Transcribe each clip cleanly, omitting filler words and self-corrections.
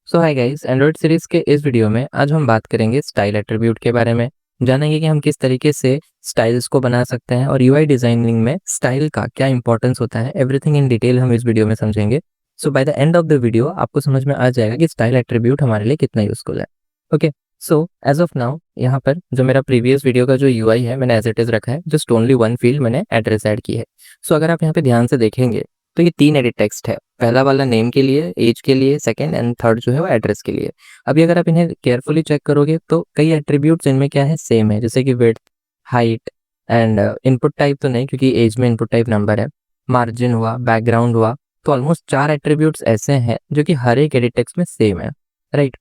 सो hi guys, Android series के इस video में आज हम बात करेंगे स्टाइल एट्रीब्यूट के बारे में। जानेंगे कि हम किस तरीके से स्टाइल्स को बना सकते हैं और यूआई डिजाइनिंग में स्टाइल का क्या इंपॉर्टेंस होता है। एवरीथिंग इन डिटेल हम इस वीडियो में समझेंगे। So by the end of the video आपको समझ में आ जाएगा कि स्टाइल एट्रीब्यूट हमारे लिए कितना यूजफुल है। Okay, so as of now यहाँ पर जो मेरा प्रीवियस वीडियो का जो यूआई है मैंने एज इट इज रखा है। जस्ट ओनली वन फील्ड मैंने एड्रेस ऐड की है। सो अगर आप यहाँ पे ध्यान से देखेंगे तो ये 3 एडिट टेक्स्ट है। पहला वाला नेम के लिए, एज के लिए, सेकंड एंड थर्ड जो है वो एड्रेस के लिए। अभी अगर आप इन्हें केयरफुली चेक करोगे तो कई एट्रीब्यूट्स इनमें क्या है, सेम है, जैसे कि width, height and input type तो नहीं क्योंकि एज में इनपुट टाइप नंबर है, मार्जिन हुआ, बैकग्राउंड हुआ। तो ऑलमोस्ट 4 एट्रीब्यूट्स ऐसे हैं जो कि हर एक एडिट टेक्स्ट में सेम है, राइट।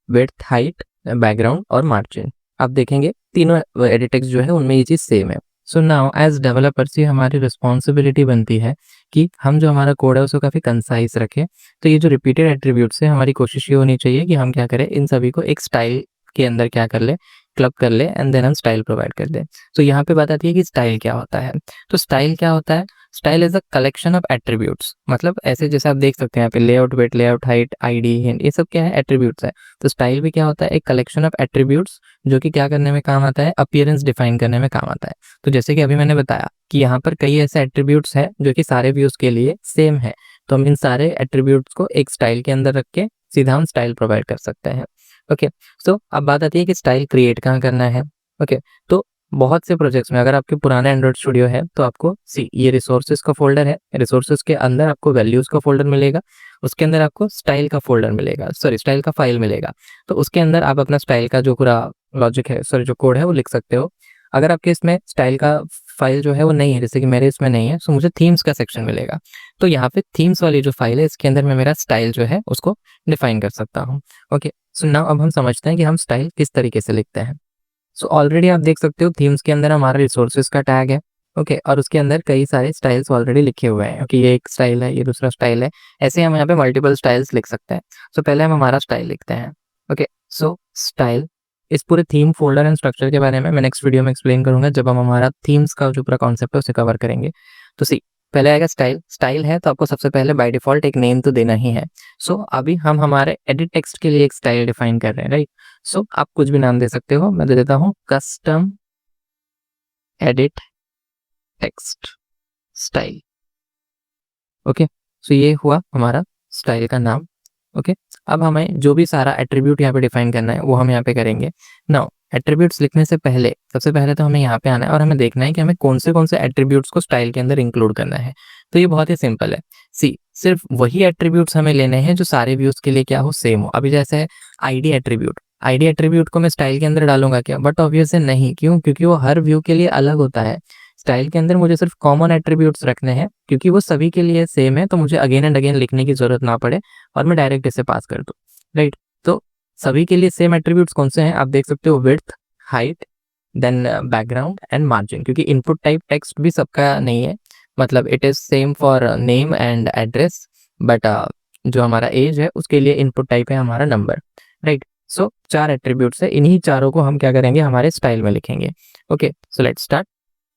विड्थ, हाइट, बैकग्राउंड और मार्जिन आप देखेंगे तीनों एडिट टेक्स्ट जो है उनमें ये चीज सेम है। सो नाउ एज डेवलपर्स ये हमारी रिस्पॉन्सिबिलिटी बनती है कि हम जो हमारा कोड है उसको काफ़ी कंसाइज रखें। तो ये जो रिपीटेड एट्रीब्यूट्स है, हमारी कोशिश ये होनी चाहिए कि हम क्या करें, इन सभी को एक स्टाइल के अंदर क्या कर ले, क्लब कर ले एंड देन हम स्टाइल प्रोवाइड कर दें। तो यहाँ पे बात आती है कि स्टाइल क्या होता है। तो स्टाइल क्या होता है, style is a collection of attributes. मतलब ऐसे जैसे आप देख सकते हैं यहाँ पे layout, weight, layout, height, ID, hint, ये सब क्या है, एट्रीब्यूट्स है। तो स्टाइल भी क्या होता है, एक कलेक्शन ऑफ एट्रीब्यूट्स जो कि क्या करने में काम आता है, अपीयरेंस डिफाइन करने में काम आता है। तो जैसे कि अभी मैंने बताया कि यहाँ पर कई ऐसे एट्रीब्यूट्स हैं जो कि सारे व्यूज के लिए सेम है। तो हम इन सारे एट्रीब्यूट्स को एक स्टाइल के अंदर रख के सीधा हम स्टाइल प्रोवाइड कर सकते हैं। ओके, सो अब बात आती है कि स्टाइल क्रिएट कहाँ करना है। ओके, तो बहुत से प्रोजेक्ट्स में अगर आपके पुराना एंड्रॉइड स्टूडियो है तो आपको सी ये रिसोर्सेज का फोल्डर है, रिसोर्सेज के अंदर आपको वैल्यूज का फोल्डर मिलेगा, उसके अंदर आपको स्टाइल का फोल्डर मिलेगा, सॉरी स्टाइल का फाइल मिलेगा। तो उसके अंदर आप अपना स्टाइल का जो पूरा लॉजिक है, सॉरी जो कोड है वो लिख सकते हो। अगर आपके इसमें स्टाइल का फाइल जो है वो नहीं है, जैसे कि मेरे इसमें नहीं है, तो मुझे थीम्स का सेक्शन मिलेगा। तो यहाँ पे थीम्स वाली जो फाइल है इसके अंदर मैं मेरा स्टाइल जो है उसको डिफाइन कर सकता हूँ। ओके, सो नाउ अब हम समझते हैं कि हम स्टाइल किस तरीके से लिखते हैं। सो ऑलरेडी आप देख सकते हो थीम्स के अंदर हमारा रिसोर्सेज का टैग है। ओके, और उसके अंदर कई सारे स्टाइल्स ऑलरेडी लिखे हुए हैं कि ये एक स्टाइल है, ये दूसरा स्टाइल है। ऐसे हम यहाँ पे मल्टीपल स्टाइल्स लिख सकते हैं। सो पहले हम हमारा स्टाइल लिखते हैं। ओके, सो स्टाइल, इस पूरे थीम फोल्डर एंड स्ट्रक्चर के बारे में मैं नेक्स्ट वीडियो में एक्सप्लेन करूंगा जब हम हमारा थीम्स का जो पूरा कॉन्सेप्ट है उसे कवर करेंगे। तो सी पहले आएगा स्टाइल। स्टाइल है तो आपको सबसे पहले बाय डिफॉल्ट एक नेम तो देना ही है। सो अभी हम हमारे एडिट टेक्स्ट के लिए एक स्टाइल डिफाइन कर रहे हैं, राइट। सो आप कुछ भी नाम दे सकते हो, मैं दे देता हूँ custom edit text style. Okay, so ये हुआ हमारा स्टाइल का नाम। ओके, अब हमें जो भी सारा एट्रीब्यूट यहाँ पे डिफाइन करना है वो हम यहाँ पे करेंगे। नाउ एट्रीब्यूट्स लिखने से पहले सबसे पहले तो हमें यहाँ पे आना है और हमें देखना है कि हमें कौन से एट्रीब्यूट्स को स्टाइल के अंदर इंक्लूड करना है। तो ये बहुत ही सिंपल है। सी सिर्फ वही एट्रीब्यूट्स हमें लेने हैं जो सारे व्यूज के लिए क्या हो, सेम हो। अभी जैसे आईडी एट्रीब्यूट, आईडी एट्रीब्यूट को मैं स्टाइल के अंदर डालूंगा क्या, बट ऑब्वियस है नहीं। क्यों? क्योंकि वो हर व्यू के लिए अलग होता है। स्टाइल के अंदर मुझे सिर्फ कॉमन एट्रीब्यूट्स रखने हैं क्योंकि वो सभी के लिए सेम है, तो मुझे अगेन एंड अगेन लिखने की जरूरत ना पड़े और मैं डायरेक्ट इसे पास कर दूं, राइट। तो सभी के लिए सेम एट्रीब्यूट्स कौन से हैं आप देख सकते हो, width, height, then background and margin. क्योंकि इनपुट टाइप टेक्स्ट भी सबका नहीं है, मतलब it is same for name and address, but जो हमारा एज है उसके लिए इनपुट टाइप है हमारा नंबर, राइट। सो 4 एट्रीब्यूट्स है, इन्हीं चारों को हम क्या करेंगे, हमारे स्टाइल में लिखेंगे। Okay, so let's start.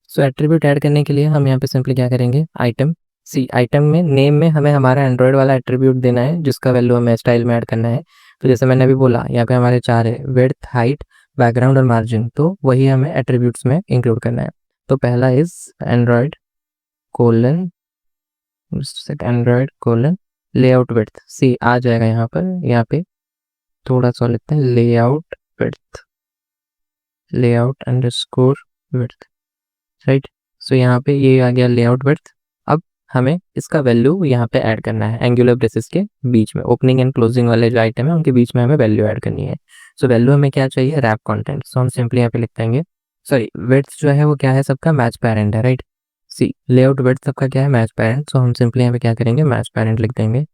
So attribute add करने के लिए हम यहाँ पे सिंपली क्या करेंगे, आइटम। सी आइटम में नेम में हमें हमारा एंड्रॉयड वाला एट्रीब्यूट देना है जिसका वैल्यू हमें स्टाइल में ऐड करना है। तो जैसे मैंने अभी बोला यहाँ पे हमारे 4 है, विड्थ, हाइट, बैकग्राउंड और मार्जिन। तो वही हमें एट्रीब्यूट्स में इंक्लूड करना है। तो पहला is Android colon, Android colon layout width. सी आ जाएगा यहाँ पे थोड़ा सा लिखते हैं, layout width, layout underscore width, right. So यहाँ पे ये आ गया लेआउट विड्थ। अब हमें इसका वैल्यू यहाँ पे ऐड करना है एंगुलर ब्रेसेस के बीच में, ओपनिंग एंड क्लोजिंग वाले जो आइटम है उनके बीच में हमें वैल्यू ऐड करनी है। सो वैल्यू हमें क्या चाहिए, रैप कंटेंट। सो हम सिंपली यहाँ पे लिख देंगे, सॉरी विड्थ जो है वो क्या है, सबका मैच पेरेंट है, राइट। सी लेआउट विड्थ सबका क्या है, मैच पेरेंट। सो हम सिंपली यहाँ पे क्या करेंगे, मैच पेरेंट लिख देंगे।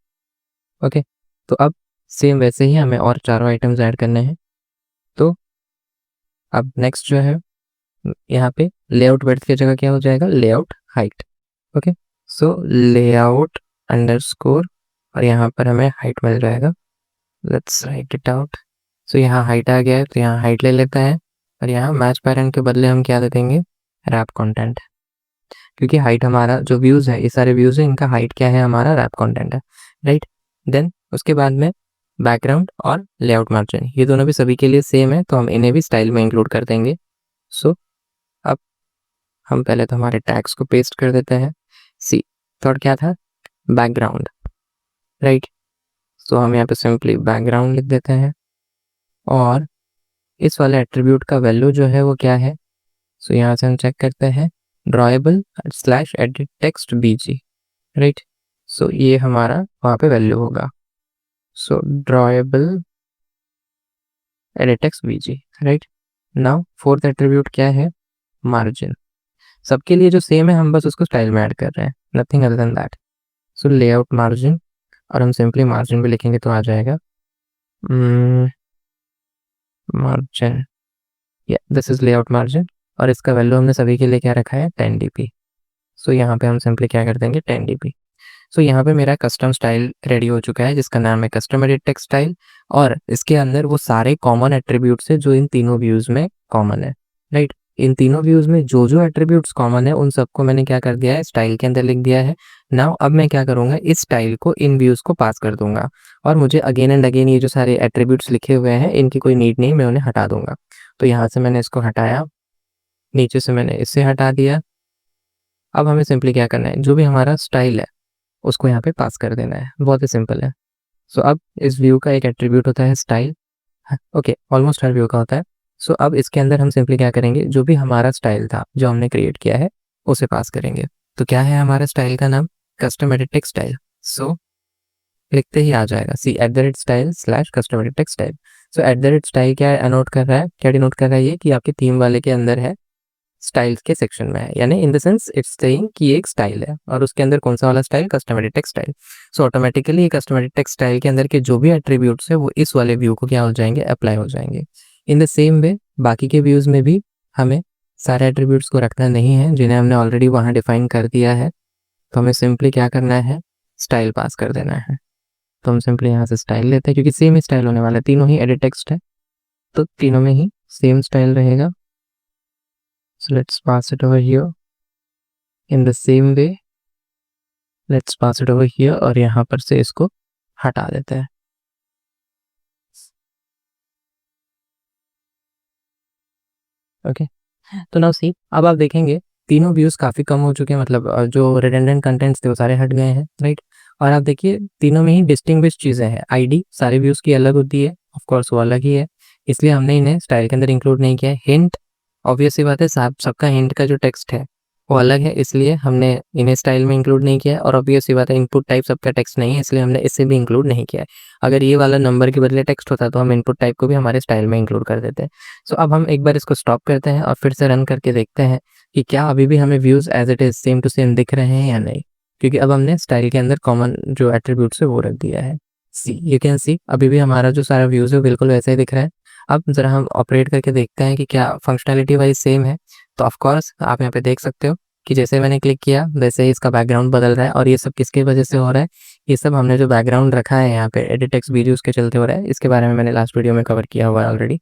ओके, तो अब सेम वैसे ही हमें और चारों आइटम्स ऐड करने हैं। तो अब नेक्स्ट जो है यहाँ पे लेआउट विड्थ की जगह क्या हो जाएगा, layout height. Okay, so layout underscore और यहाँ पर हमें हाइट मिल जाएगा। Let's write it out. So यहाँ हाइट आ गया है तो यहाँ हाइट ले लेता है और यहाँ मैच पेरेंट के बदले हम क्या दे देंगे, रैप कंटेंट। क्योंकि हाइट हमारा जो व्यूज है, ये सारे व्यूज है, इनका हाइट क्या है, हमारा रैप कंटेंट है, राइट। देन उसके बाद में बैकग्राउंड और लेआउट मार्जिन, ये दोनों भी सभी के लिए सेम है, तो हम इन्हें भी स्टाइल में इंक्लूड कर देंगे। सो अब हम पहले तो हमारे टैग्स को पेस्ट कर देते हैं। सी थर्ड क्या था, बैकग्राउंड, राइट। सो हम यहाँ पे सिंपली बैकग्राउंड लिख देते हैं और इस वाले एट्रीब्यूट का वैल्यू जो है वो क्या है, सो यहाँ से हम चेक करते हैं ड्रॉएबल स्लैश एडिट टेक्स्ट बीजी, राइट। सो ये हमारा वहाँ पे वैल्यू होगा, सो ड्रॉएबल एडिट टेक्स्ट बीजी, राइट। नाउ फोर्थ एट्रीब्यूट क्या है, मार्जिन। सबके लिए जो सेम है, हम बस उसको स्टाइल में ऐड कर रहे हैं, nothing other than that. So layout margin, और हम सिंपली मार्जिन भी लिखेंगे तो आ जाएगा मार्जिन, या दिस इज लेआउट मार्जिन, और इसका वैल्यू हमने सभी के लिए क्या रखा है, 10 dp। सो यहाँ पे हम सिंपली क्या कर देंगे, 10 dp। सो यहाँ पे मेरा कस्टम स्टाइल रेडी हो चुका है जिसका नाम है कस्टम एडिट टेक्स्ट स्टाइल, और इसके अंदर वो सारे कॉमन एट्रीब्यूट्स है जो इन तीनों व्यूज में कॉमन है, राइट। इन तीनों व्यूज में जो जो एट्रीब्यूट्स कॉमन है उन सबको मैंने क्या कर दिया है, स्टाइल के अंदर लिख दिया है। नाउ अब मैं क्या करूंगा, इस स्टाइल को इन व्यूज को पास कर दूंगा, और मुझे अगेन एंड अगेन ये जो सारे एट्रीब्यूट्स लिखे हुए हैं इनकी कोई नीड नहीं, मैं उन्हें हटा दूंगा। तो यहाँ से मैंने इसको हटाया, नीचे से मैंने इसे हटा दिया। अब हमें सिंपली क्या करना है, जो भी हमारा स्टाइल है उसको यहाँ पे पास कर देना है, बहुत ही सिंपल है। सो अब इस व्यू का एक एट्रीब्यूट होता है स्टाइल, ओके, ऑलमोस्ट हर व्यू का होता है। सो अब इसके अंदर हम सिंपली क्या करेंगे, जो भी हमारा स्टाइल था जो हमने क्रिएट किया है उसे पास करेंगे। तो क्या है हमारा स्टाइल का नाम, कस्टम एडिट टेक्स्ट स्टाइल। सो लिखते ही आ जाएगा @style / custom edit text style। सो @style क्या अनोट कर रहा है, क्या डिनोट कर रहा है, ये कि आपके थीम वाले के अंदर है, स्टाइल्स के सेक्शन में है, यानी in the sense it's saying कि एक स्टाइल है और उसके अंदर कौन सा वाला style, custom edit text style. So automatically ये कस्टम एडिट टेक्स्ट स्टाइल के अंदर के जो भी एट्रीब्यूट्स है वो इस वाले व्यू को क्या हो जाएंगे, अप्लाई हो जाएंगे। इन द सेम वे बाकी के व्यूज में भी हमें सारे एट्रीब्यूट्स को रखना नहीं है जिन्हें हमने ऑलरेडी वहाँ डिफाइन कर दिया है, तो हमें सिंपली क्या करना है, स्टाइल पास कर देना है। तो हम सिंपली यहाँ से स्टाइल लेते हैं क्योंकि सेम ही स्टाइल होने वाला है, तीनों ही एडिट टेक्स्ट है तो तीनों में ही सेम स्टाइल रहेगा। So let's pass it over here in the same way, let's pass it over here, और यहाँ पर से इसको हटा देते हैं। ओके, तो नाउ सी, अब आप देखेंगे तीनों व्यूज काफी कम हो चुके हैं, मतलब जो रिडंडेंट कंटेंट्स थे वो सारे हट गए हैं, राइट। और आप देखिए तीनों में ही डिस्टिंग्विश चीजें हैं, आईडी सारे व्यूज की अलग होती है, ऑफ कोर्स वो अलग ही है, इसलिए हमने इन्हें स्टाइल के अंदर इंक्लूड नहीं किया है। हिंट, ऑब्वियस सी बात है, सबका हिंट का जो टेक्स्ट है वो अलग है, इसलिए हमने इन्हें स्टाइल में इंक्लूड नहीं किया है। और ऑब्वियस सी बात है, इनपुट टाइप सबका टेक्स्ट नहीं है, इसलिए हमने इसे भी इंक्लूड नहीं किया है। अगर ये वाला नंबर के बदले टेक्स्ट होता तो हम इनपुट टाइप को भी हमारे स्टाइल में इंक्लूड कर देते हैं। सो अब हम एक बार इसको स्टॉप करते हैं और फिर से रन करके देखते हैं कि क्या अभी भी हमें views as it is same to same दिख रहे हैं या नहीं, क्योंकि अब हमने स्टाइल के अंदर कॉमन जो एट्रीब्यूट्स है वो रख दिया है। सी यू कैन सी, अभी भी हमारा जो सारा व्यूज है बिल्कुल वैसे ही दिख रहा है। अब जरा हम ऑपरेट करके देखते हैं कि क्या फंक्शनैलिटी वाइज सेम है। तो ऑफ कोर्स आप यहाँ पे देख सकते हो कि जैसे मैंने क्लिक किया वैसे ही इसका बैकग्राउंड बदल रहा है, और ये सब किसकी वजह से हो रहा है, ये सब हमने जो बैकग्राउंड रखा है यहाँ पे एडिट टेक्स्ट वीडियोस के चलते हो रहा है। इसके बारे में मैंने लास्ट वीडियो में कवर किया हुआ है ऑलरेडी।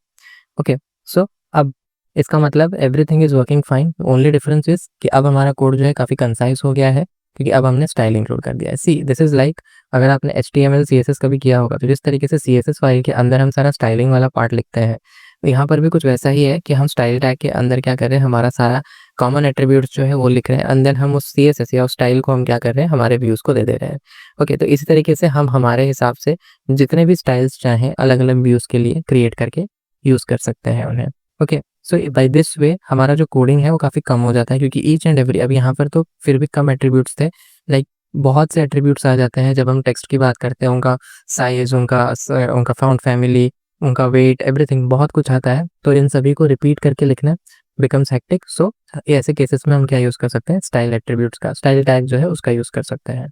ओके, सो अब इसका मतलब everything is working fine, only difference is कि अब हमारा कोड जो है काफ़ी कंसाइज हो गया है क्योंकि अब हमने स्टाइल इंक्लूड कर दिया है। सी दिस इज लाइक, अगर आपने HTML CSS कभी किया होगा तो जिस तरीके से CSS फाइल के अंदर हम सारा स्टाइलिंग वाला पार्ट लिखते हैं, तो यहाँ पर भी कुछ वैसा ही है कि हम स्टाइल टैग के अंदर क्या कर रहे हैं, हमारा सारा कॉमन एट्रीब्यूट्स जो है वो लिख रहे हैं, अंदर हम उस CSS या उस स्टाइल को हम क्या कर रहे हैं, हमारे व्यूज़ को दे दे रहे हैं। ओके, तो इसी तरीके से हम हमारे हिसाब से जितने भी स्टाइल्स चाहें अलग अलग व्यूज़ के लिए क्रिएट करके यूज़ कर सकते हैं उन्हें। Okay, so by this way हमारा जो कोडिंग है वो काफ़ी कम हो जाता है, क्योंकि ईच एंड एवरी, अब यहाँ पर तो फिर भी कम एट्रीब्यूट्स थे, लाइक बहुत से एट्रीब्यूट्स आ जाते हैं जब हम टेक्स्ट की बात करते हैं, उनका साइज, उनका फाउंड फैमिली, उनका वेट, एवरीथिंग बहुत कुछ आता है, तो इन सभी को रिपीट करके लिखना बिकम्स हेक्टिक। सो ऐसे केसेस में हम क्या यूज़ कर सकते हैं, स्टाइल एट्रीब्यूट्स का, स्टाइल टैग जो है उसका यूज़ कर सकते हैं।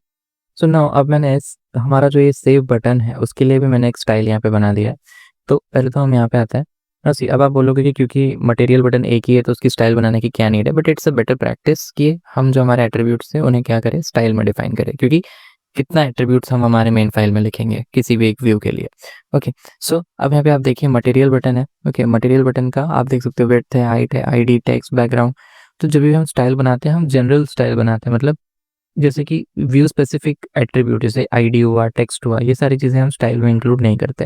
सो नाउ अब मैंने हमारा जो ये सेव बटन है उसके लिए भी मैंने एक स्टाइल यहाँ पे बना दिया है। तो पहले तो हम यहाँ पे आते हैं, सी अब आप बोलोगे कि क्योंकि मटेरियल बटन एक ही है तो उसकी स्टाइल बनाने की क्या नीड है, but it's a better practice कि हम जो हमारे एट्रीब्यूट्स हैं उन्हें क्या करें, स्टाइल में डिफाइन करें, क्योंकि कितना एट्रीब्यूट्स हम हमारे मेन फाइल में लिखेंगे किसी भी एक व्यू के लिए। ओके, सो अब यहाँ पे आप देखिए मटेरियल बटन है। ओके, मटेरियल बटन का आप देख सकते हो विड्थ है, हाइट है, आईडी, टेक्स्ट, बैकग्राउंड। तो जब भी हम स्टाइल बनाते हैं हम जनरल स्टाइल बनाते हैं, मतलब जैसे कि व्यू स्पेसिफिक एट्रीब्यूट जैसे आईडी हुआ, टेक्स्ट हुआ, ये सारी चीज़ें हम स्टाइल में इंक्लूड नहीं करते,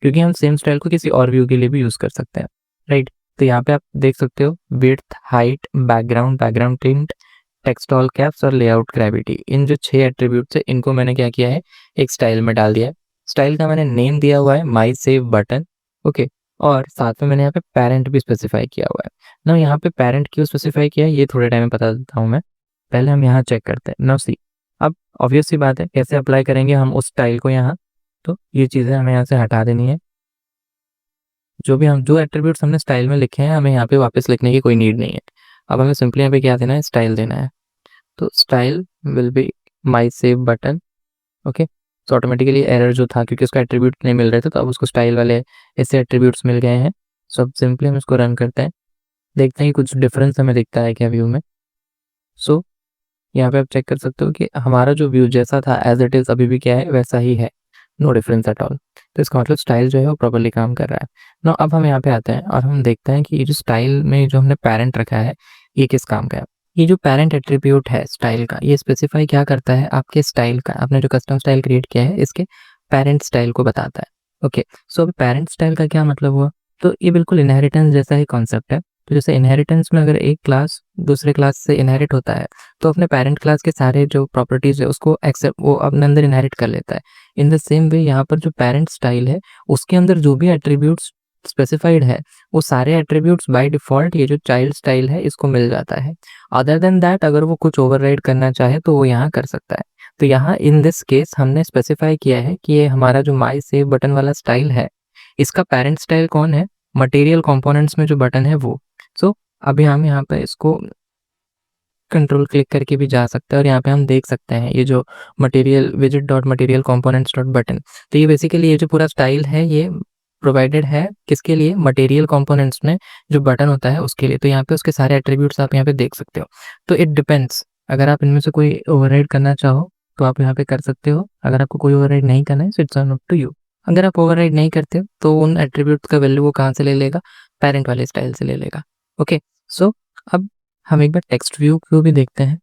क्योंकि हम सेम स्टाइल को किसी और व्यू के लिए भी यूज़ कर सकते हैं, राइट? तो यहाँ पे आप देख सकते हो width, height, background, background tint, text all caps और लेआउट ग्रेविटी, इन जो 6 एट्रीब्यूट्स है इनको मैंने क्या किया है, एक स्टाइल में डाल दिया है। स्टाइल का मैंने नेम दिया हुआ है माई सेव बटन, ओके। और साथ में मैंने यहाँ पे पेरेंट भी स्पेसिफाई किया हुआ है ना। यहाँ पे पेरेंट क्यों स्पेसिफाई किया है ये थोड़े टाइम में बता देता हूँ मैं, पहले हम यहाँ चेक करते हैं। नाउ सी, अब ऑब्वियस सी बात है कैसे अप्लाई करेंगे हम उस स्टाइल को यहाँ, तो ये चीज़ें हमें यहाँ से हटा देनी है। जो एट्रीब्यूट्स हमने स्टाइल में लिखे हैं हमें यहाँ पे वापस लिखने की कोई नीड नहीं है। अब हमें सिंपली यहाँ पे क्या देना है, स्टाइल देना है। तो style will be my save button, okay. तो ऑटोमेटिकली एरर जो था क्योंकि उसका एट्रीब्यूट नहीं मिल रहे थे, तो अब उसको स्टाइल वाले ऐसे एट्रीब्यूट्स मिल गए हैं। सो अब सिंपली हम इसको रन करते हैं, देखते हैं कि कुछ डिफरेंस हमें दिखता है क्या व्यू में। सो यहाँ पे आप चेक कर सकते हो कि हमारा जो व्यू जैसा था एज इट इज़ अभी भी क्या है वैसा ही है, नो डिफरेंस एट ऑल। तो इसका मतलब स्टाइल जो है वो प्रॉपर्ली काम कर रहा है ना। अब हम यहाँ पे आते हैं और हम देखते हैं कि ये जो स्टाइल में जो हमने पेरेंट रखा है ये किस काम का है। ये जो पेरेंट एट्रीब्यूट है स्टाइल का, ये स्पेसिफाई क्या करता है, आपके स्टाइल का, आपने जो कस्टम स्टाइल क्रिएट किया है इसके पेरेंट स्टाइल को बताता है, ओके। सो अभी पेरेंट स्टाइल का क्या मतलब हुआ, तो ये बिल्कुल इनहेरिटेंस जैसा ही कॉन्सेप्ट है। तो जैसे इनहेरिटेंस में अगर एक क्लास दूसरे क्लास से इनहेरिट होता है तो अपने पेरेंट क्लास के सारे जो प्रॉपर्टीज है उसको एक्सेप्ट वो अपने अंदर इनहेरिट कर लेता है। इन द सेम वे यहाँ पर जो पेरेंट स्टाइल है उसके अंदर जो भी एट्रीब्यूट्स स्पेसिफाइड है वो सारे एट्रीब्यूट्स बाय डिफॉल्ट ये जो चाइल्ड स्टाइल है इसको मिल जाता है। अदर देन दैट अगर वो कुछ ओवरराइड करना चाहे तो वो यहाँ कर सकता है। तो यहाँ इन दिस केस हमने स्पेसिफाई किया है कि ये हमारा जो माई सेव बटन वाला स्टाइल है इसका पेरेंट स्टाइल कौन है, मटेरियल कंपोनेंट्स में जो बटन है वो। सो अभी हम यहाँ पे इसको कंट्रोल क्लिक करके भी जा सकते हैं और यहाँ पे हम देख सकते हैं ये जो material visit dot material components dot button, तो ये बेसिकली ये जो पूरा स्टाइल है ये प्रोवाइडेड है किसके लिए, मटेरियल कंपोनेंट्स में जो बटन होता है उसके लिए। तो यहाँ पे उसके सारे एट्रीब्यूट्स आप यहाँ पे देख सकते हो। तो इट डिपेंड्स, अगर आप इनमें से कोई ओवरराइड करना चाहो तो आप यहाँ पे कर सकते हो, अगर आपको कोई ओवरराइड नहीं करना है so it's up to you. अगर आप ओवरराइड नहीं करते हो तो उन एट्रीब्यूट्स का वैल्यू वो कहाँ से ले लेगा, पेरेंट वाले स्टाइल से ले लेगा, ओके। सो अब हम एक बार टेक्स्ट व्यू को भी देखते हैं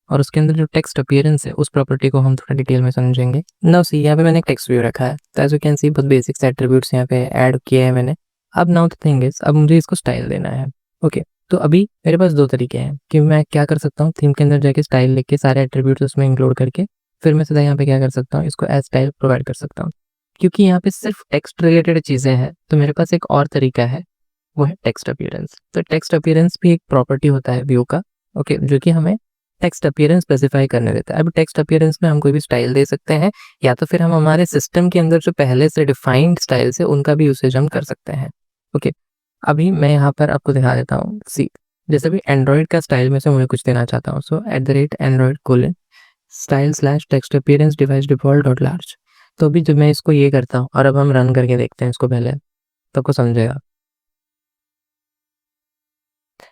और उसके अंदर जो टेक्स्ट अपीयरेंस है उस प्रॉपर्टी को हम थोड़ा डिटेल में समझेंगे। नाउ सी, यहाँ पे मैंने एक टेक्स्ट व्यू रखा है, तो एज यू कैन सी बहुत बेसिक्स एट्रीब्यूट्स यहाँ पे ऐड किए हैं मैंने। अब नाउ द थिंग इज, अब मुझे इसको स्टाइल देना है, ओके। तो अभी मेरे पास दो तरीके हैं कि मैं क्या कर सकता हूँ, थीम के अंदर जाके स्टाइल लिख के सारे एट्रीब्यूट्स उसमें इंक्लूड करके फिर मैं सीधा यहाँ पे क्या कर सकता हूँ, इसको एज स्टाइल प्रोवाइड कर सकता हूँ। क्योंकि यहाँ पे सिर्फ टेक्स्ट रिलेटेड चीज़ें हैं तो मेरे पास एक और तरीका है, वो है टेक्स्ट अपीयरेंस। तो टेक्स्ट अपीयरेंस भी एक प्रॉपर्टी होता है व्यू का, ओके, जो कि हमें टेक्स्ट अपीयरेंस स्पेसिफाई करने देता है। अब टेक्स्ट अपीयरेंस में हम कोई भी स्टाइल दे सकते हैं या तो फिर हम हमारे सिस्टम के अंदर जो पहले से डिफाइंड स्टाइल्स है उनका भी यूसेज हम कर सकते हैं, ओके। अभी मैं यहाँ पर आपको दिखा देता हूँ। सी, जैसे भी एंड्रॉइड का स्टाइल में से मुझे कुछ देना चाहता हूँ, सो @android: style slash text appearance device default dot large. तो अभी जब मैं इसको ये करता हूँ और अब हम रन करके देखते हैं इसको पहले, तो आपको समझेगा।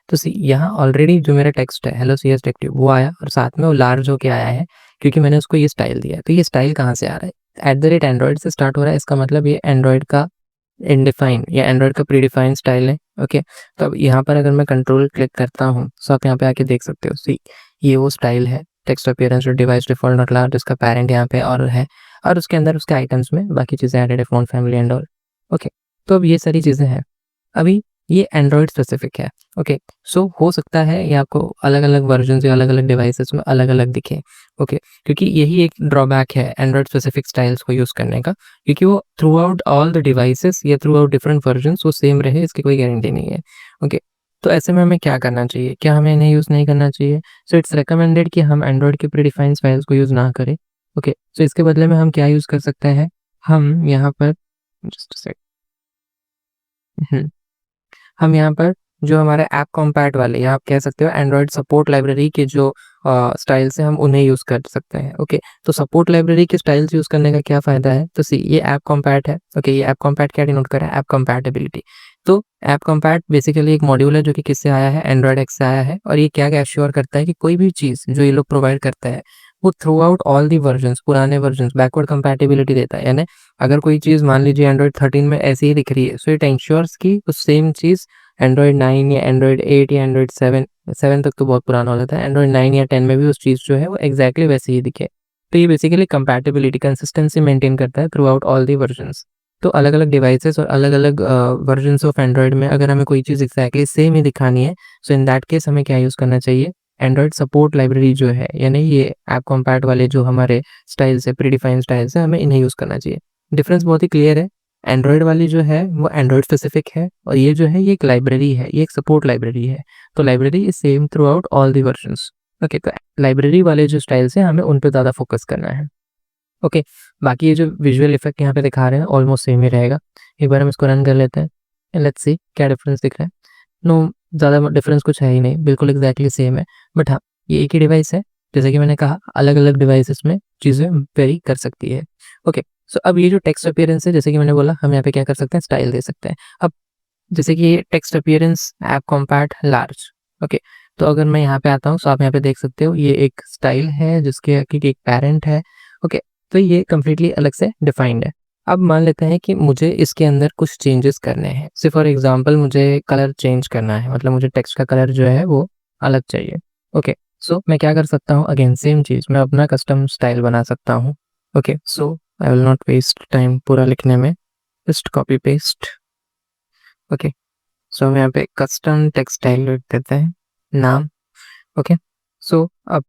तो सी, यहाँ ऑलरेडी जो मेरा टेक्स्ट है हेलो सी एस टेक्टिव वो आया और साथ में वो लार्ज होके आया है क्योंकि मैंने उसको ये स्टाइल दिया है। तो ये स्टाइल कहाँ से आ रहा है, @android से स्टार्ट हो रहा है, इसका मतलब ये एंड्रॉयड का इनडिफाइन या एंड्रॉयड का प्रीडिफाइंड स्टाइल है, ओके। तो अब यहाँ पर अगर मैं कंट्रोल क्लिक करता हूँ तो आप यहाँ पे आके देख सकते हो, सी ये वो स्टाइल है text appearance device default not large, जिसका पेरेंट यहाँ पे और है और उसके अंदर उसके आइटम्स में बाकी चीज़ें एडेड है, phone family and all, okay. तो अब ये सारी चीज़ें हैं। अभी ये एंड्रॉयड स्पेसिफिक है, ओके। सो हो सकता है ये आपको अलग अलग वर्जन या अलग अलग डिवाइसेस में अलग अलग दिखे, ओके। क्योंकि यही एक ड्रॉबैक है एंड्रॉयड स्पेसिफिक स्टाइल्स को यूज़ करने का, क्योंकि वो through out all the devices या थ्रू आउट डिफरेंट वर्जन वो सेम रहे इसकी कोई गारंटी नहीं है, ओके। तो ऐसे में हमें क्या करना चाहिए, क्या हमें इन्हें यूज़ नहीं करना चाहिए। सो इट्स रिकमेंडेड कि हम एंड्रॉयड के प्रीडिफाइंड फाइल्स को यूज़ ना करें, ओके। सो इसके बदले में हम क्या यूज़ कर सकते हैं, हम यहाँ पर जस्ट सेक हम यहाँ पर जो हमारे ऐप कॉम्पैट वाले या आप कह सकते हो एंड्रॉयड सपोर्ट लाइब्रेरी के जो स्टाइल्स हैं हम उन्हें यूज़ कर सकते हैं, ओके। तो सपोर्ट लाइब्रेरी के स्टाइल्स यूज़ करने का क्या फ़ायदा है, तो सी ये ऐप कॉम्पैट है, ओके। ये ऐप कॉम्पैट क्या डिनोट कर रहा है, ऐप कॉम्पैटिबिलिटी। तो ऐप कॉम्पैट बेसिकली एक मॉड्यूल है जो कि किससे आया है, एंड्रॉयड एक्स से आया है और ये क्या एश्योर करता है कि कोई भी चीज़ जो ये लोग प्रोवाइड करता है वो through out all the versions, पुराने वर्जन्स बैकवर्ड कंपैटिबिलिटी देता है। यानी अगर कोई चीज़ मान लीजिए एंड्रॉयड 13 में ऐसी ही दिख रही है, सो इट इंश्योर्स कि उस सेम चीज़ एंड्रॉयड 9 या एंड्रॉयड 8 या एंड्रॉयड 7 7 तक तो बहुत पुराना हो जाता है, एंड्रॉइड 9 या 10 में भी उस चीज़ जो है वो एग्जैक्टली वैसे ही दिखे। तो ये बेसिकली कंपैटिबिलिटी, कंसिस्टेंसी मेंटेन करता है through out all the versions. तो अलग अलग डिवाइसेस और अलग अलग वर्जन्स ऑफ एंड्रॉइड में अगर हमें कोई चीज़ एग्जैक्टली सेम ही दिखानी है, सो इन दैट केस हमें क्या यूज़ करना चाहिए, एंड्रॉइड सपोर्ट लाइब्रेरी जो है, यानी ये ऐप कॉम्पैट वाले जो हमारे स्टाइल्स है, प्रीडिफाइंड स्टाइल्स है, हमें इन्हें यूज़ करना चाहिए। डिफरेंस बहुत ही क्लियर है। एंड्रॉइड वाली जो है वो एंड्रॉइड स्पेसिफिक है, और ये जो है ये एक लाइब्रेरी है, ये एक सपोर्ट लाइब्रेरी है। तो library is same through out all the versions. Okay, तो लाइब्रेरी वाले जो स्टाइल्स हैं हमें उन पे ज़्यादा फोकस करना है। ओके, बाकी ये जो विजुअल इफेक्ट यहाँ पे दिखा रहे हैं ऑलमोस्ट सेम ही रहेगा। एक बार हम इसको रन कर लेते हैं, लेट्स सी क्या डिफरेंस दिख रहा है। नो, ज़्यादा डिफरेंस कुछ है ही नहीं, बिल्कुल एग्जैक्टली सेम है। बट हाँ, ये एक ही डिवाइस है, जैसे कि मैंने कहा अलग अलग डिवाइसेस में चीज़ें वेरी कर सकती है। ओके, सो अब ये जो टेक्स्ट अपीयरेंस है, जैसे कि मैंने बोला, हम यहाँ पे क्या कर सकते हैं, स्टाइल दे सकते हैं। अब जैसे कि ये text appearance app compat large. Okay, तो अगर मैं यहाँ पे आता हूँ, सो आप यहाँ पे देख सकते हो ये एक स्टाइल है जिसके कि एक पैरेंट है। ओके, तो ये कंप्लीटली अलग से डिफाइंड है। अब मान लेते हैं कि मुझे इसके अंदर कुछ चेंजेस करने हैं, से फॉर एग्जांपल मुझे कलर चेंज करना है, मतलब मुझे टेक्स्ट का कलर जो है वो अलग चाहिए। ओके, सो मैं क्या कर सकता हूँ, अगेन सेम चीज़, मैं अपना कस्टम स्टाइल बना सकता हूँ। Okay, so I will not waste time पूरा लिखने में, just copy paste. Okay, so हम यहाँ पे कस्टम टेक्स्ट स्टाइल लिख देते हैं, नाम। ओके, सो अब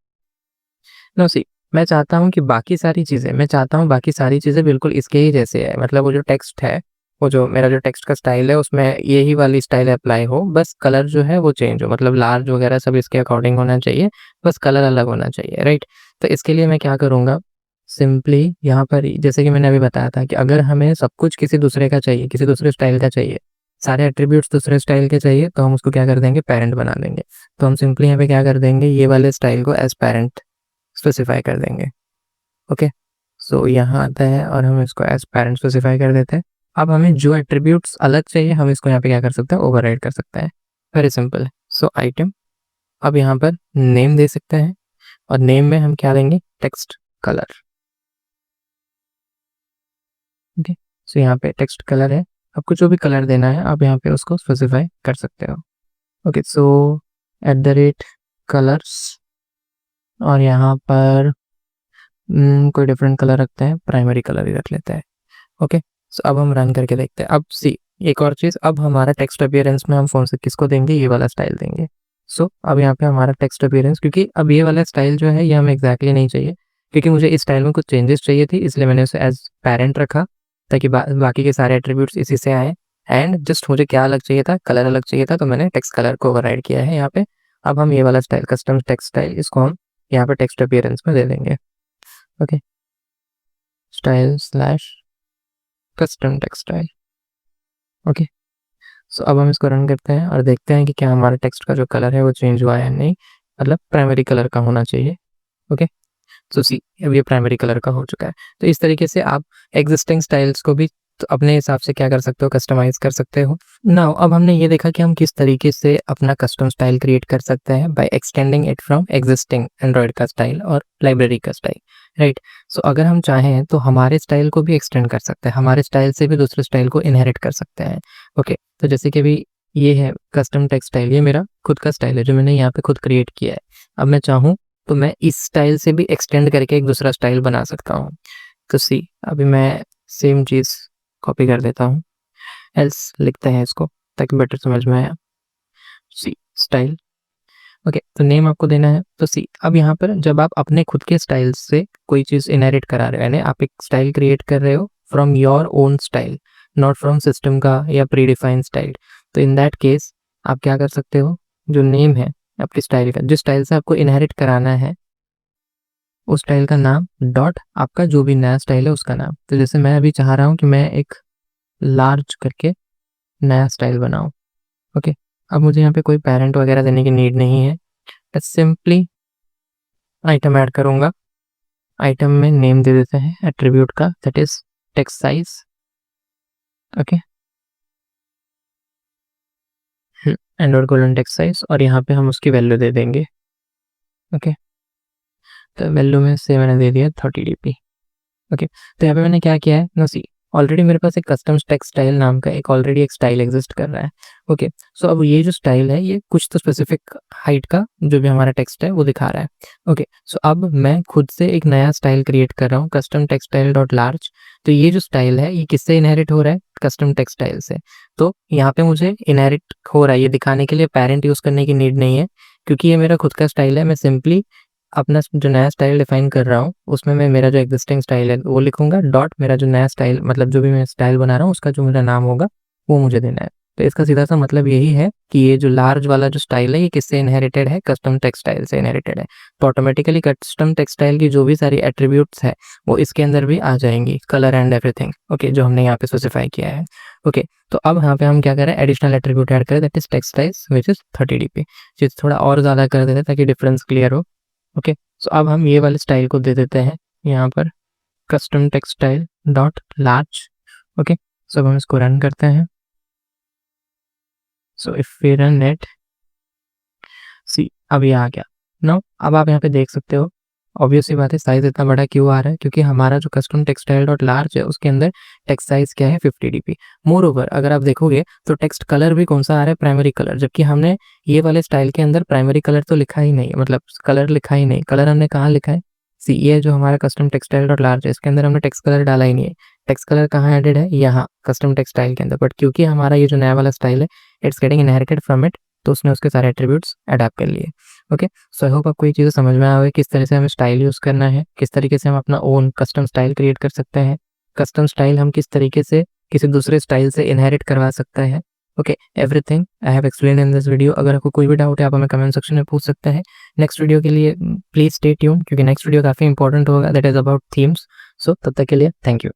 नो सी, मैं चाहता हूँ कि बाकी सारी चीज़ें बिल्कुल इसके ही जैसे है, मतलब वो जो टेक्स्ट है, वो जो मेरा जो टेक्स्ट का स्टाइल है उसमें यही वाली स्टाइल अप्लाई हो, बस कलर जो है वो चेंज हो, मतलब लार्ज वगैरह सब इसके अकॉर्डिंग होना चाहिए, बस कलर अलग होना चाहिए, राइट। तो इसके लिए मैं क्या करूँगा, सिंपली यहाँ पर जैसे कि मैंने अभी बताया था कि अगर हमें सब कुछ किसी दूसरे का चाहिए, किसी दूसरे स्टाइल का चाहिए, सारे एट्रीब्यूट्स दूसरे स्टाइल के चाहिए, तो हम उसको क्या कर देंगे, पेरेंट बना देंगे। तो हम सिंपली यहाँ पे क्या कर देंगे, ये वाले स्टाइल को एज पेरेंट स्पेसिफाई कर देंगे। ओके, सो यहाँ आता है और हम इसको एज पेरेंट स्पेसिफाई कर देते हैं। अब हमें जो एट्रीब्यूट्स अलग चाहिए, हम इसको यहाँ पे क्या कर सकते हैं, ओवरराइड कर सकते हैं। वेरी सिंपल है। सो आइटम, अब यहाँ पर नेम दे सकते हैं, और नेम में हम क्या देंगे, टेक्स्ट कलर। ओके, सो यहाँ पे टेक्स्ट कलर है, आपको जो भी कलर देना है आप यहाँ पे उसको स्पेसिफाई कर सकते हो। ओके, सो @कलर्स, और यहाँ पर कोई डिफरेंट कलर रखते हैं, प्राइमरी कलर ही रख लेते हैं। ओके, सो अब हम रन करके देखते हैं। अब सी, एक और चीज़, अब हमारा टेक्स्ट अपीयरेंस में हम कौन से किसको देंगे, ये वाला स्टाइल देंगे। सो अब यहाँ पे हमारा टेक्स्ट अपीयरेंस, क्योंकि अब ये वाला स्टाइल जो है ये हमें एग्जैक्टली नहीं चाहिए, क्योंकि मुझे इस स्टाइल में कुछ चेंजेस चाहिए थी, इसलिए मैंने उसे एज पेरेंट रखा, ताकि बाकी के सारे एट्रीब्यूट्स इसी से आए। एंड जस्ट मुझे क्या अलग चाहिए था, कलर अलग चाहिए था, तो मैंने टेक्स्ट कलर को ओवरराइड किया है यहाँ पे। अब हम ये वाला स्टाइल, कस्टम टेक्स्ट स्टाइल, इसको हम यहाँ पे टेक्स्ट अपीयरेंस में दे देंगे। Okay, style slash custom text style. Okay, so अब हम इसको रन करते हैं और देखते हैं कि क्या हमारे टेक्स्ट का जो कलर है वो चेंज हुआ है या नहीं, मतलब प्राइमरी कलर का होना चाहिए। ओके, सो सी, अब ये प्राइमरी कलर का हो चुका है। तो इस तरीके से आप एग्जिस्टिंग स्टाइल्स को भी तो अपने हिसाब से क्या कर सकते हो, कस्टमाइज कर सकते हो। नाउ अब हमने ये देखा कि हम किस तरीके से अपना कस्टम स्टाइल क्रिएट कर सकते हैं by extending it from existing Android का स्टाइल और लाइब्रेरी का स्टाइल, राइट। सो अगर हम चाहें तो हमारे स्टाइल को भी एक्सटेंड कर सकते हैं, हमारे स्टाइल से भी दूसरे स्टाइल को इनहेरिट कर सकते हैं। ओके, तो जैसे कि अभी ये है कस्टम टेक्स्ट स्टाइल, ये मेरा खुद का स्टाइल है जो मैंने यहाँ पे खुद क्रिएट किया है। अब मैं चाहूँ तो मैं इस स्टाइल से भी एक्सटेंड करके एक दूसरा स्टाइल बना सकता हूँ। तो सी, अभी मैं सेम चीज़ कॉपी कर देता हूँ, एल्स लिखते हैं इसको ताकि बेटर समझ में आया। सी, स्टाइल। ओके, तो नेम आपको देना है। तो सी, अब यहाँ पर जब आप अपने खुद के स्टाइल से कोई चीज़ इनहेरिट करा रहे हो, यानी आप एक स्टाइल क्रिएट कर रहे हो from your own style, not from system का या प्री डिफाइंड स्टाइल, तो इन दैट केस आप क्या कर सकते हो, जो नेम है आपके स्टाइल का, जिस स्टाइल से आपको इनहेरिट कराना है उस स्टाइल का नाम, डॉट आपका जो भी नया स्टाइल है उसका नाम। तो जैसे मैं अभी चाह रहा हूँ कि मैं एक लार्ज करके नया स्टाइल बनाऊँ। ओके, अब मुझे यहाँ पे कोई पेरेंट वगैरह देने की नीड नहीं है, बस सिंपली आइटम ऐड करूँगा। आइटम में नेम दे देते हैं एट्रीब्यूट का, that is text size. Okay, android colon text size, और यहाँ पे हम उसकी वैल्यू दे देंगे। ओके, तो वैल्यू में से मैंने दे दिया 30 dp। ओके, तो यहाँ पे मैंने क्या किया है, नो सी, ऑलरेडी मेरे पास एक कस्टम टेक्स्ट स्टाइल नाम का ऑलरेडी एक स्टाइल एग्जिस्ट कर रहा है। ओके, सो अब ये जो स्टाइल है ये कुछ तो स्पेसिफिक हाइट का जो भी हमारा टेक्स्ट है वो दिखा रहा है। ओके, सो अब मैं खुद से एक नया स्टाइल क्रिएट कर रहा हूँ, custom text style dot large. तो ये जो स्टाइल है ये किससे इनहेरिट हो रहा है? कस्टम टेक्स्ट स्टाइल से। तो यहाँ पे मुझे इनहेरिट हो रहा है ये दिखाने के लिए पेरेंट यूज करने की नीड नहीं है, क्योंकि ये मेरा खुद का स्टाइल है। मैं सिंपली अपना जो नया स्टाइल डिफाइन कर रहा हूँ उसमें मैं मेरा जो एग्जिस्टिंग स्टाइल है वो लिखूंगा, डॉट मेरा जो नया स्टाइल मतलब जो भी मैं स्टाइल बना रहा हूँ उसका जो मेरा नाम होगा वो मुझे देना है। तो इसका सीधा सा मतलब यही है कि ये जो लार्ज वाला जो स्टाइल है ये किससे इनहेरिटेड है? कस्टम टेक्स्ट स्टाइल से इनहेरिटेड है। तो ऑटोमेटिकली कस्टम टेक्स्ट स्टाइल की जो भी सारी एट्रीब्यूट्स है वो इसके अंदर भी आ जाएंगी, कलर एंड एवरीथिंग। ओके, जो हमने यहाँ पे स्पेसिफाई किया है। ओके, तो अब यहाँ पे हम क्या करें? एडिशनल एट्रीब्यूट ऐड करें, that is text size which is 30 dp। चीज थोड़ा और ज़्यादा कर देते हैं ताकि डिफरेंस क्लियर हो। ओके, सो अब हम ये वाले स्टाइल को दे देते हैं यहाँ पर custom text style dot large. Okay, so अब हम इसको रन करते हैं। So if we run it, see अब ये आ गया। नाउ अब आप यहाँ पे देख सकते हो, ऑब्वियसली बात है साइज इतना बड़ा क्यों आ रहा है? क्योंकि हमारा जो कस्टम टेक्सटाइल डॉट लार्ज है उसके अंदर टेक्स्ट साइज क्या है? 50 dp। मोर ओवर अगर आप देखोगे तो टेक्स्ट कलर भी कौन सा आ रहा है? Primary colour. जबकि हमने ये वाले स्टाइल के अंदर प्राइमरी कलर तो लिखा ही नहीं है, मतलब कलर लिखा ही नहीं। कलर हमने कहाँ लिखा है? सी, ये जो हमारा कस्टम टेक्सटाइल डॉट लार्ज है इसके अंदर हमने टेक्स्ट कलर डाला ही नहीं है। टेक्स्ट कलर कहाँ एडेड है? यहाँ कस्टम टेक्सटाइल के अंदर। बट क्योंकि हमारा ये जो नया वाला स्टाइल है it's getting inherited from it, तो उसने उसके सारे एट्रीब्यूट्स अडैप्ट कर लिए। ओके, सो आई होप आपको ये चीज़ें समझ में आ गई किस तरह से हमें स्टाइल यूज़ करना है, किस तरीके से हम अपना ओन कस्टम स्टाइल क्रिएट कर सकते हैं, कस्टम स्टाइल हम किस तरीके से किसी दूसरे स्टाइल से इनहेरिट करवा सकते हैं। Okay, everything I have explain in this video. अगर आपको कोई भी डाउट है आप हमें कमेंट सेक्शन में पूछ सकते हैं। नेक्स्ट वीडियो के लिए प्लीज स्टे ट्यून, क्योंकि नेक्स्ट वीडियो काफ़ी इंपॉर्टेंट होगा, दैट इज अबाउट थीम्स। सो तब तक के लिए थैंक यू।